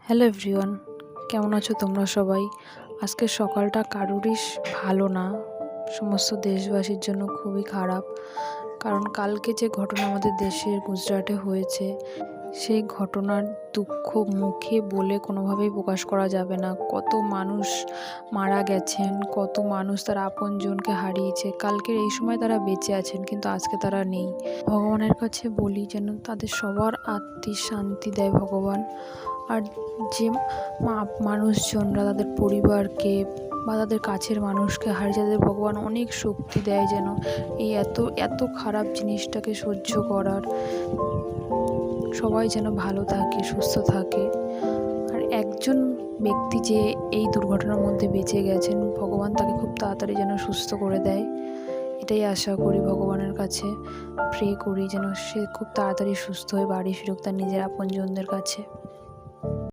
Hello everyone, কেমন আছো তোমরা সবাই? আজকের সকালটা কারোরই ভালো না। সমস্ত দেশবাসীর জন্য খুবই খারাপ। কারণ কালকে যে ঘটনা আমাদের দেশের গুজরাটে হয়েছে, সেই ঘটনার দুঃখ মুখে বলে কোনোভাবেই প্রকাশ করা যাবে না। কত মানুষ মারা গেছেন, কত মানুষ তার আপনজনকে হারিয়েছে। কালকের এই সময় তারা বেঁচে আছেন, কিন্তু আজকে তারা নেই। ভগবানের কাছে বলি যেন তাদের সবার আত্মিক শান্তি দেয় ভগবান। আর যে মানুষজনরা তাদের পরিবারকে বা তাদের কাছের মানুষকে হারিয়ে যাদের ভগবান অনেক শক্তি দেয় যেন এই এত এত খারাপ জিনিসটাকে সহ্য করার। সবাই যেন ভালো থাকে, সুস্থ থাকে। আর একজন ব্যক্তি যে এই দুর্ঘটনার মধ্যে বেঁচে গেছেন, ভগবান তাকে খুব তাড়াতাড়ি যেন সুস্থ করে দেয়, এটাই আশা করি। ভগবানের কাছে প্রে করি যেন সে খুব তাড়াতাড়ি সুস্থ হয়ে বাড়ি ফিরুক তার নিজের আপনজনদের কাছে।